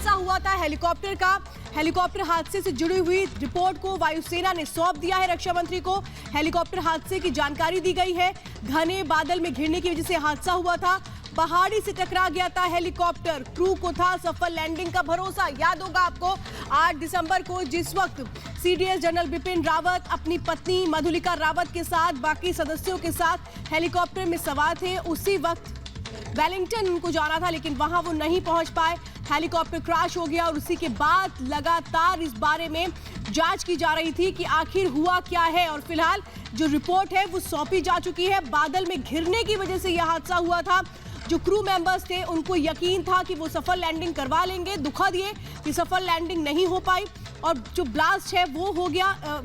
हादसा हुआ था हेलीकॉप्टर का। हेलीकॉप्टर हादसे से जुड़ी हुई रिपोर्ट को वायुसेना ने सौंप दिया है रक्षा मंत्री को। हेलीकॉप्टर हादसे की जानकारी दी गई है। घने बादल में घिरने की वजह से हादसा हुआ था। पहाड़ी से टकरा गया था हेलीकॉप्टर। क्रू को था सफल लैंडिंग का भरोसा। याद होगा आपको 8 दिसंबर को जिस वक्त सीडीएस जनरल बिपिन रावत अपनी पत्नी मधुलिका रावत के साथ बाकी सदस्यों के साथ हेलीकॉप्टर में सवार थे, उसी वक्त वेलिंगटन उनको जाना था लेकिन वहां वो नहीं पहुंच पाए। हेलीकॉप्टर क्रैश हो गया और उसी के बाद लगातार इस बारे में जांच की जा रही थी कि आखिर हुआ क्या है। और फिलहाल जो रिपोर्ट है वो सौंपी जा चुकी है। बादल में घिरने की वजह से यह हादसा हुआ था। जो क्रू मेंबर्स थे उनको यकीन था कि वो सफल लैंडिंग करवा लेंगे। दुखद ये कि सफल लैंडिंग नहीं हो पाई और जो ब्लास्ट है वो हो गया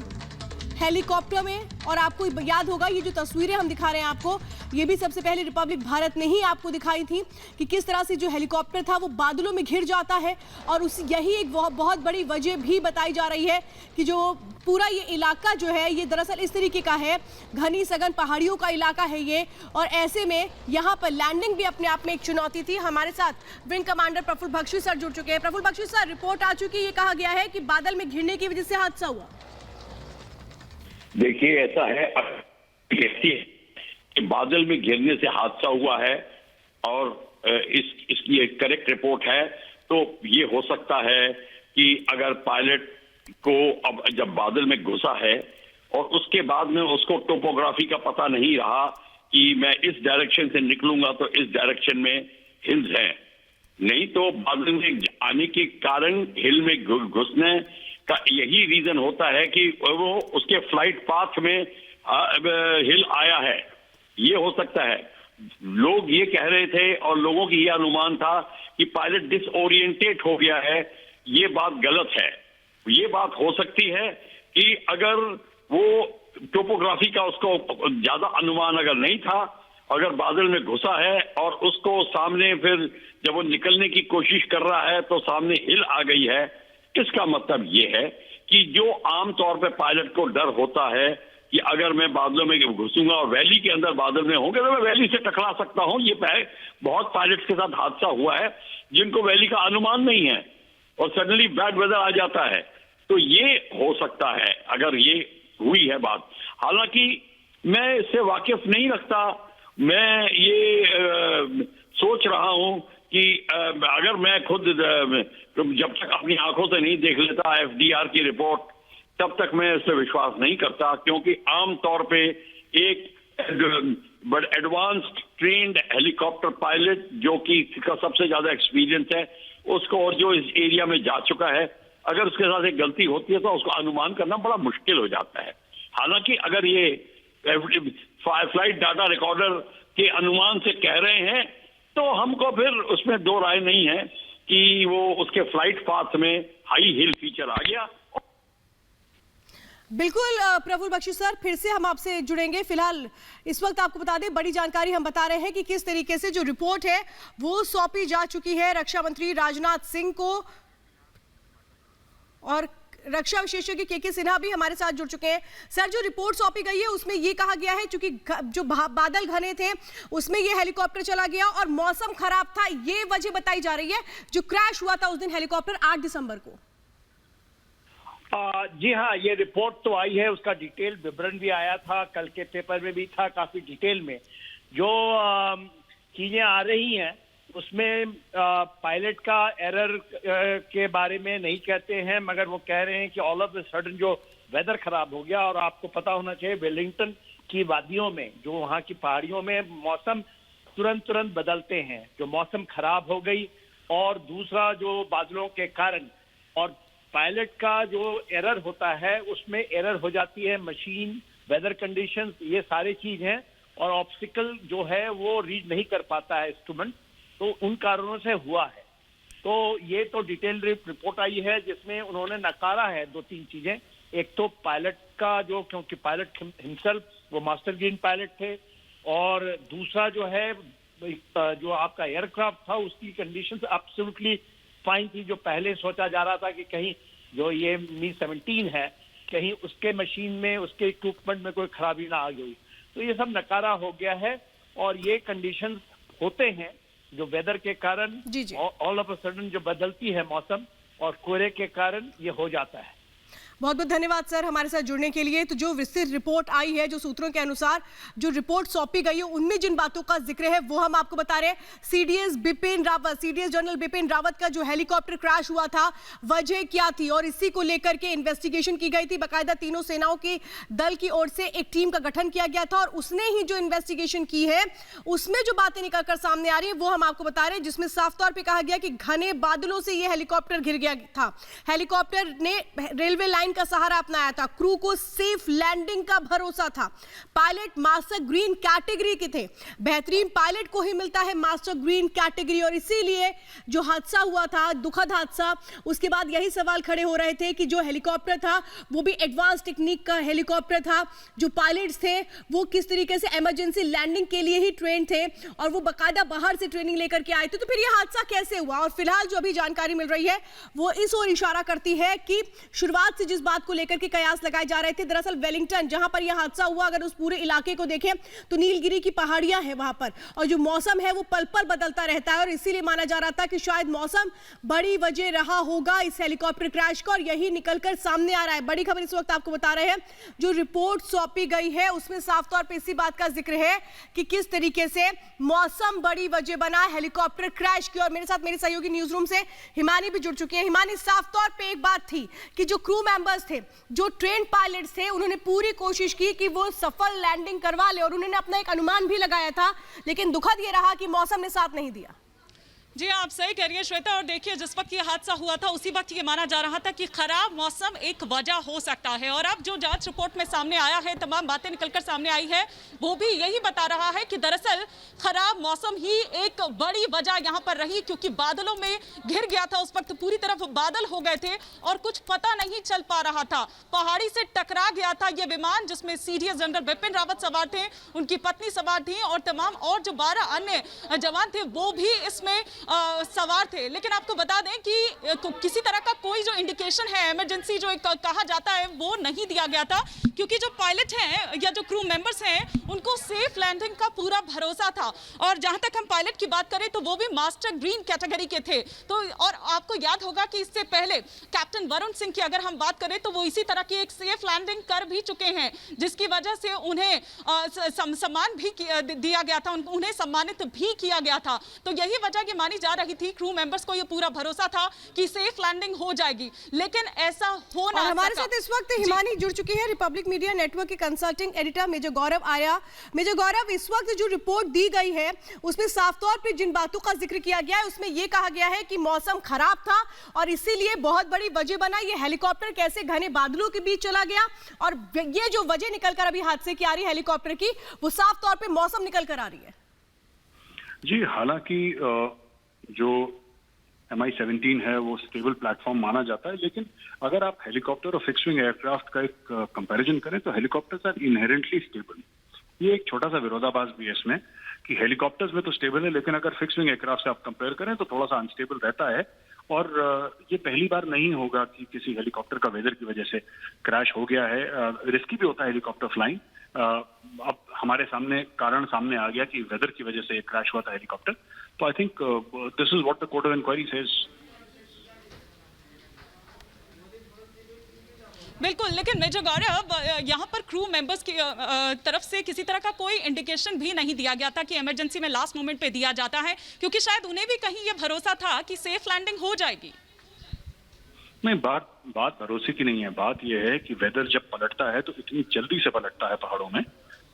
हेलीकॉप्टर में। और आपको याद होगा ये जो तस्वीरें हम दिखा रहे हैं आपको, ये भी सबसे पहले रिपब्लिक भारत ने ही आपको दिखाई थी कि किस तरह से जो हेलीकॉप्टर था वो बादलों में घिर जाता है। और यही एक बहुत बड़ी वजह भी बताई जा रही है कि जो पूरा ये इलाका जो है ये दरअसल इस तरीके का है, घनी सघन पहाड़ियों का इलाका है ये। और ऐसे में यहाँ पर लैंडिंग भी अपने आप में एक चुनौती थी। हमारे साथ wing commander Prafull Bakshi sir जुड़ चुके हैं। प्रफुल्ल बख्शी सर, रिपोर्ट आ चुकी है, ये कहा गया है कि बादल में घिरने की वजह से हादसा हुआ। देखिए, ऐसा है कि बादल में घिरने से हादसा हुआ है और इसकी एक करेक्ट रिपोर्ट है। तो ये हो सकता है कि अगर पायलट को अब जब बादल में घुसा है और उसके बाद में उसको टोपोग्राफी का पता नहीं रहा कि मैं इस डायरेक्शन से निकलूंगा तो इस डायरेक्शन में हिल्स हैं, नहीं तो बादल में आने के कारण हिल में घुसने का यही रीजन होता है कि वो उसके फ्लाइट पाथ में हिल आया है। ये हो सकता है। लोग ये कह रहे थे और लोगों की ये अनुमान था कि पायलट डिसओरिएंटेड हो गया है। ये बात गलत है। ये बात हो सकती है कि अगर वो टोपोग्राफी का उसको ज्यादा अनुमान अगर नहीं था, अगर बादल में घुसा है और उसको सामने फिर जब वो निकलने की कोशिश कर रहा है तो सामने हिल आ गई है। इसका मतलब ये है कि जो आमतौर पे पायलट को डर होता है कि अगर मैं बादलों में घुसूंगा और वैली के अंदर बादल में होंगे तो मैं वैली से टकरा सकता हूं। ये बहुत पायलट्स के साथ हादसा हुआ है जिनको वैली का अनुमान नहीं है और सडनली बैड वेदर आ जाता है। तो ये हो सकता है अगर ये हुई है बात। हालांकि मैं इससे वाकिफ नहीं रखता। मैं ये सोच रहा हूं कि अगर मैं खुद जब तक अपनी आंखों से नहीं देख लेता एफडीआर की रिपोर्ट तब तक मैं इस पर विश्वास नहीं करता, क्योंकि आमतौर पे एक but advanced trained helicopter pilot जो कि का सबसे ज्यादा एक्सपीरियंस है उसको और जो इस एरिया में जा चुका है, अगर उसके साथ एक गलती होती है तो उसको अनुमान करना बड़ा मुश्किल हो जाता है। हालांकि अगर ये फ्लाइट डाटा रिकॉर्डर के अनुमान से कह रहे हैं तो हमको फिर उसमें दो राय नहीं है कि वो उसके फ्लाइट पाथ में हाई हिल फीचर आ गया। बिल्कुल प्रफुल्ल बख्शी सर, फिर से हम आपसे जुड़ेंगे। फिलहाल इस वक्त आपको बता दें, बड़ी जानकारी हम बता रहे हैं कि किस तरीके से जो रिपोर्ट है वो सौंपी जा चुकी है रक्षा मंत्री राजनाथ सिंह को। और रक्षा विशेषज्ञ के सिन्हा भी हमारे साथ जुड़ चुके हैं। सर, जो रिपोर्ट सौंपी गई है उसमें ये कहा गया है क्योंकि जो बादल घने थे उसमें ये हेलीकॉप्टर चला गया और मौसम खराब था, ये वजह बताई जा रही है जो क्रैश हुआ था उस दिन हेलीकॉप्टर 8 दिसंबर को। जी हाँ, ये रिपोर्ट तो आई है, उसका डिटेल विवरण भी आया था, कल के पेपर में भी था काफी डिटेल में। जो चीजें आ रही हैं उसमें पायलट का एरर के बारे में नहीं कहते हैं, मगर वो कह रहे हैं कि ऑल ऑफ द सडन जो वेदर खराब हो गया। और आपको पता होना चाहिए वेलिंगटन की वादियों में, जो वहाँ की पहाड़ियों में मौसम तुरंत बदलते हैं, जो मौसम खराब हो गई। और दूसरा जो बादलों के कारण और पायलट का जो एरर होता है उसमें एरर हो जाती है, मशीन, वेदर कंडीशंस, ये सारी चीज हैं। और ऑब्स्टिकल जो है वो रीड नहीं कर पाता है इंस्ट्रूमेंट, तो उन कारणों से हुआ है। तो ये तो डिटेल रिपोर्ट आई है जिसमें उन्होंने नकारा है 2-3 चीजें। एक तो पायलट का जो, क्योंकि पायलट हिमसेल्फ वो मास्टर ग्रीन पायलट थे, और दूसरा जो है जो आपका एयरक्राफ्ट था उसकी कंडीशंस एब्सोल्युटली फाइन थी। जो पहले सोचा जा रहा था कि कहीं जो ये Mi-17 है कहीं उसके मशीन में, उसके इक्विपमेंट में कोई खराबी ना आ गई, तो ये सब नकारा हो गया है। और ये कंडीशंस होते हैं जो वेदर के कारण जी जी ऑल ऑफ अ सडन जो बदलती है मौसम और कोहरे के कारण ये हो जाता है। बहुत बहुत धन्यवाद सर हमारे साथ जुड़ने के लिए। तो जो विस्तृत रिपोर्ट आई है, जो सूत्रों के अनुसार जो रिपोर्ट सौंपी गई है, उनमें जिन बातों का जिक्र है वो हम आपको बता रहे हैं। सीडीएस जनरल बिपिन रावत का जो हेलीकॉप्टर क्रैश हुआ था, वजह क्या थी और इसी को लेकर के इन्वेस्टिगेशन की गई थी। बाकायदा तीनों सेनाओं की दल की ओर से एक टीम का गठन किया गया था और उसने ही जो इन्वेस्टिगेशन की है उसमें जो बातें निकलकर सामने आ रही है वो हम आपको बता रहे हैं, जिसमें साफ तौर पर कहा गया कि घने बादलों से यह हेलीकॉप्टर घिर गया था। हेलीकॉप्टर ने रेलवे लाइन का सहारा अपनाया था, क्रू को सेफ लैंडिंग का भरोसा था, पायलट मास्टर ग्रीन कैटेगरी के थे, बेहतरीन पायलट को ही मिलता है मास्टर ग्रीन कैटेगरी, और इसीलिए जो हादसा हुआ था, दुखद हादसा, उसके बाद यही सवाल खड़े हो रहे थे कि जो हेलीकॉप्टर था वो भी एडवांस टेक्निक का हेलीकॉप्टर था, जो पायलट्स थे वो किस तरीके से इमरजेंसी लैंडिंग के लिए ही ट्रेन थे और वो बाकायदा बाहर से ट्रेनिंग लेकर के आए थे। तो फिर ये हादसा कैसे हुआ? और फिलहाल जो अभी जानकारी मिल रही है वो इस ओर इशारा करती है कि शुरुआत से जिस बात को लेकर के कयास लगाए जा रहे थे, दरअसल वेलिंगटन जहां पर यह हादसा हुआ, अगर उस पूरे इलाके को देखें तो नीलगिरी की पहाड़ियां हैं वहां पर, और जो मौसम है वो पल पल बदलता रहता है और इसीलिए माना जा रहा था कि शायद मौसम बड़ी वजह रहा होगा इस हेलीकॉप्टर क्रैश का, और यही निकलकर सामने आ रहा है। बड़ी खबर इस वक्त आपको बता रहे हैं, जो रिपोर्ट सौंपी गई है उसमें साफ तौर पर इसी बात का जिक्र है कि किस तरीके से मौसम बड़ी वजह बना हेलीकॉप्टर क्रैश की। और मेरे साथ मेरे सहयोगी न्यूज रूम से हिमानी भी जुड़ चुकी है। हिमानी, साफ तौर पर एक बात थी कि जो क्रू मेंबर्स थे, जो ट्रेन पायलट्स थे, उन्होंने पूरी कोशिश की कि वो सफल लैंडिंग करवा ले और उन्होंने अपना एक अनुमान भी लगाया था, लेकिन दुखद ये रहा कि मौसम ने साथ नहीं दिया। जी आप सही कह रही हैं श्वेता, और देखिए जिस वक्त ये हादसा हुआ था उसी वक्त ये माना जा रहा था कि खराब मौसम एक वजह हो सकता है, और अब जो जांच रिपोर्ट में सामने आया है, तमाम बातें निकलकर सामने आई है, वो भी यही बता रहा है कि दरअसल खराब मौसम ही एक बड़ी वजह यहाँ पर रही, क्योंकि बादलों में घिर गया था। उस वक्त पूरी तरफ बादल हो गए थे और कुछ पता नहीं चल पा रहा था। पहाड़ी से टकरा गया था ये विमान, जिसमें सीडीएस जनरल बिपिन रावत सवार थे, उनकी पत्नी सवार थी और तमाम और जो 12 अन्य जवान थे वो भी इसमें सवार थे। लेकिन आपको बता दें कि किसी तरह का कोई जो इंडिकेशन है, इमरजेंसी जो कहा जाता है, वो नहीं दिया गया था, क्योंकि जो पायलट हैं या जो क्रू मेंबर्स हैं उनको सेफ लैंडिंग का पूरा भरोसा था। और जहां तक हम पायलट की बात करें तो वो भी मास्टर ग्रीन कैटेगरी के थे। तो और आपको याद होगा कि इससे पहले कैप्टन वरुण सिंह की अगर हम बात करें तो वो इसी तरह की एक सेफ लैंडिंग कर भी चुके हैं, जिसकी वजह से उन्हें सम्मान भी दिया गया था, उन्हें सम्मानित भी किया गया था। तो यही वजह की मानी जा रही थी, क्रू मेंबर्स को ये पूरा भरोसा था कि सेफ लैंडिंग हो जाएगी, लेकिन ऐसा हो ना। हमारे साथ इस वक्त हिमानी जुड़ चुकी है, रिपब्लिक मीडिया नेटवर्क के कंसल्टिंग एडिटर मेजर गौरव आया। मेजर गौरव, इस वक्त जो रिपोर्ट दी गई है उसमें साफ तौर पे जिन बातों का जिक्र किया गया है उसमें यह कहा गया है कि मौसम खराब था और इसीलिए बहुत बड़ी वजह बना ये हेलीकॉप्टर कैसे घने बादलों के बीच चला गया, और ये जो वजह निकलकर अभी हादसे की आ रही है हेलीकॉप्टर की, वो साफ तौर पे मौसम निकल कर आ रही है। जी, हालांकि जो MI-17 है वो स्टेबल प्लेटफॉर्म माना जाता है, लेकिन अगर आप हेलीकॉप्टर और फिक्स विंग एयरक्राफ्ट का एक कंपैरिजन करें तो हेलीकॉप्टर्स आर इनहेरेंटली स्टेबल। ये एक छोटा सा विरोधाभास भी है इसमें कि हेलीकॉप्टर्स में तो स्टेबल है, लेकिन अगर फिक्स विंग एयरक्राफ्ट से आप कंपेयर करें तो थोड़ा सा अनस्टेबल रहता है। और ये पहली बार नहीं होगा कि किसी हेलीकॉप्टर का वेदर की वजह से क्रैश हो गया है। रिस्की भी होता है हेलीकॉप्टर फ्लाइंग। अब हमारे कारण सामने आ गया कि वेदर की वजह से क्रैश हुआ था हेलीकॉप्टर। तो I think this is what the court of inquiry says. बिल्कुल, लेकिन मेजर गौरव, यहाँ पर क्रू मेंबर्स की तरफ से किसी तरह का कोई इंडिकेशन भी नहीं दिया गया था कि इमरजेंसी में लास्ट मोमेंट पे दिया जाता है, क्योंकि शायद उन्हें भी कहीं ये भरोसा था कि सेफ लैंडिंग हो जाएगी। नहीं, बात भरोसे की नहीं है। बात यह है कि वेदर जब पलटता है तो इतनी जल्दी से पलटता है पहाड़ों में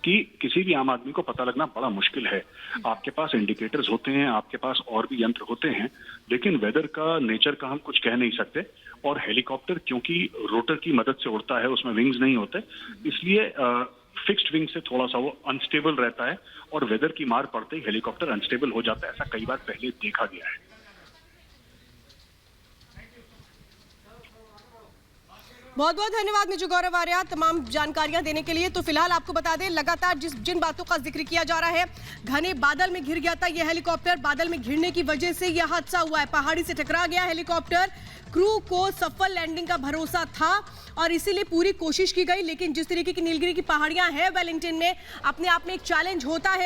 कि किसी भी आम आदमी को पता लगना बड़ा मुश्किल है। आपके पास इंडिकेटर्स होते हैं, आपके पास और भी यंत्र होते हैं, लेकिन वेदर का नेचर का हम कुछ कह नहीं सकते। और हेलीकॉप्टर क्योंकि रोटर की मदद से उड़ता है, उसमें विंग्स नहीं होते, इसलिए फिक्स्ड विंग से थोड़ा सा वो अनस्टेबल रहता है और वेदर की मार पड़ते ही हेलीकॉप्टर अनस्टेबल हो जाता है। ऐसा कई बार पहले देखा गया है। बहुत बहुत धन्यवाद मेजर गौरव आर्या तमाम जानकारियां देने के लिए। तो फिलहाल आपको बता दें, लगातार जिन बातों का जिक्र किया जा रहा है, घने बादल में घिर गया था यह हेलीकॉप्टर, बादल में घिरने की वजह से यह हादसा हुआ है, पहाड़ी से टकरा गया हेलीकॉप्टर, क्रू को सफल लैंडिंग का भरोसा था और इसीलिए पूरी कोशिश की गई, लेकिन जिस तरीके की नीलगिरी की पहाड़ियां हैं वेलिंगटन में, अपने आप में एक चैलेंज होता है